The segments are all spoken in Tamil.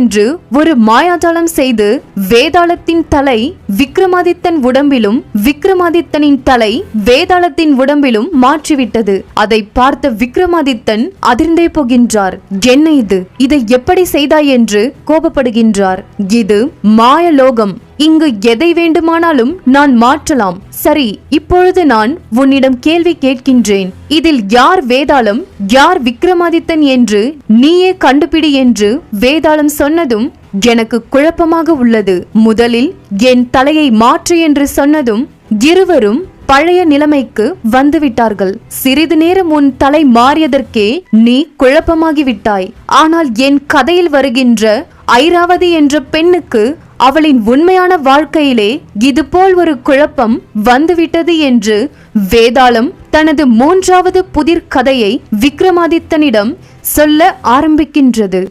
என்று ஒரு மாயாஜாலம் செய்து வேதாளத்தின் தலை விக்ரமாதித்தன் உடம்பிலும் விக்ரமாதித்தனின் தலை வேதாளத்தின் உடம்பிலும் மாற்றிவிட்டது. அதை பார்த்த விக்ரமாதித்தன் அதிர்ந்தே போகின்றார். என்ன இது, இதை எப்படி செய்தாய் என்று கோபப்படுகின்றார். இது மாயலோகம், இங்கு எதை வேண்டுமானாலும் நான் மாற்றலாம். சரி, இப்பொழுது நான் உன்னிடம் கேள்வி கேட்கின்றேன். இதில் யார் வேதாளம், யார் விக்ரமாதித்தன் என்று நீயே கண்டுபிடி என்று வேதாளம் சொன்னதும் எனக்கு குழப்பமாக உள்ளது. முதலில் என் தலையை மாற்று என்று சொன்னதும் இருவரும் பழைய நிலைமைக்கு வந்துவிட்டார்கள். சிறிது நேரம் உன் தலை மாறியதற்கே நீ குழப்பமாகிவிட்டாய். ஆனால் என் கதையில் வருகின்ற ஐராவதி என்ற பெண்ணுக்கு அவளின் உண்மையான வாழ்க்கையிலே இதுபோல் ஒரு குழப்பம் வந்துவிட்டது என்று வேதாளம் தனது மூன்றாவது புதிர் கதையை விக்ரமாதித்தனிடம் சொல்ல ஆரம்பிக்கின்றது.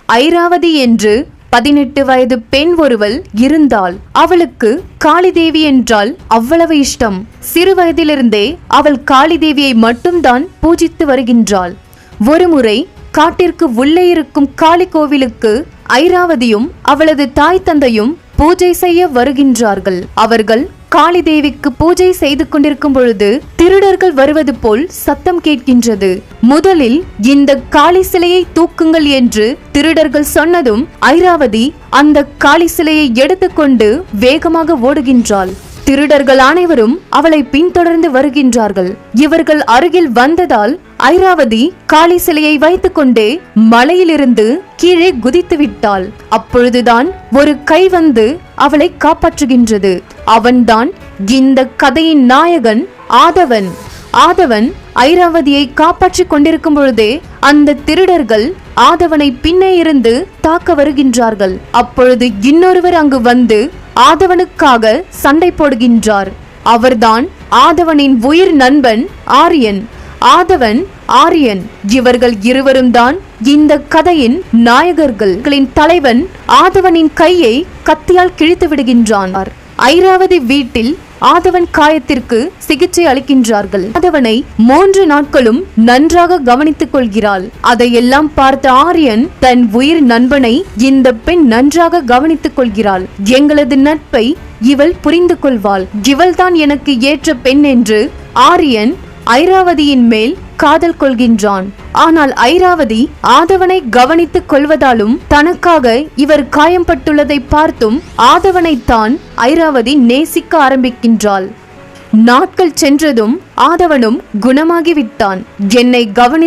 ஐராவதி என்று 18 வயது பெண் ஒருவள் இருந்தாள். அவளுக்கு காளிதேவி என்றால் அவ்வளவு இஷ்டம். சிறு வயதிலிருந்தே அவள் காளிதேவியை மட்டும்தான் பூஜித்து வருகின்றாள். ஒருமுறை காட்டிற்கு உள்ளே இருக்கும் காளி கோவிலுக்கு ஐராவதியும் அவளது தாய் தந்தையும் பூஜை செய்ய வருகின்றார்கள். அவர்கள் காளி தேவிக்கு பூஜை செய்து கொண்டிருக்கும் பொழுது திருடர்கள் வருவது போல் சத்தம் கேட்கின்றது. முதலில் இந்த காளி சிலையை தூக்குங்கள் என்று திருடர்கள் சொன்னதும் ஐராவதி அந்த காளி சிலையை எடுத்துக்கொண்டு வேகமாக ஓடுகின்றாள். திருடர்கள் அனைவரும் அவளை பின்தொடர்ந்து வருகின்றார்கள். இவர்கள் அருகில் வந்ததால் ஐராவதி காளி சிலையை வைத்துக்கொண்டே மலையிலிருந்து கீழே குதித்து விட்டாள். அப்பொழுதுதான் ஒரு கை வந்து அவளை காப்பாற்றுகின்றது. அவன்தான் இந்த கதையின் நாயகன் ஆதவன். ஆதவன் ஐராவதியை காப்பாற்றிக் கொண்டிருக்கும் பொழுதே அந்த திருடர்கள் ஆதவனை பின்னே இருந்து தாக்க வருகின்றார்கள். அப்பொழுது இன்னொருவர் அங்கு வந்து ஆதவனுக்காக சண்டை போடுகின்றார். அவர்தான் ஆதவனின் உயிர் நண்பன் ஆரியன். ஆதவன், ஆரியன் இவர்கள் இருவரும் தான் இந்த கதையின் நாயகர்களின் தலைவன் ஆதவனின் கையை கத்தியால் கிழித்து விடுகின்றான். ஐராவதி வீட்டில் ஆதவன் காயத்திற்கு சிகிச்சை அளிக்கின்றார்கள். ஆதவனை 3 நாட்களும் நன்றாக கவனித்துக் கொள்கிறாள். அதையெல்லாம் பார்த்த ஆரியன் தன் உயிர் நண்பனை இந்த பெண் நன்றாக கவனித்துக் கொள்கிறாள். எங்களது நட்பை இவள் புரிந்து கொள்வாள், இவள்தான் எனக்கு ஏற்ற பெண் என்று ஆரியன் ஐராவதியின் மேல் காதல் கொள்கின்றான். ஆனால் ஐராவதி ஆதவனை கவனித்துக் கொள்வதாலும் தனக்காக இவர் காயம்பட்டுள்ளதை பார்த்தும் ஆதவனைத்தான் ஐராவதி நேசிக்க ஆரம்பிக்கின்றாள். நாட்கள் சென்றதும் ஆதவனும் குணமாகிவிட்டான். என்னை கவனி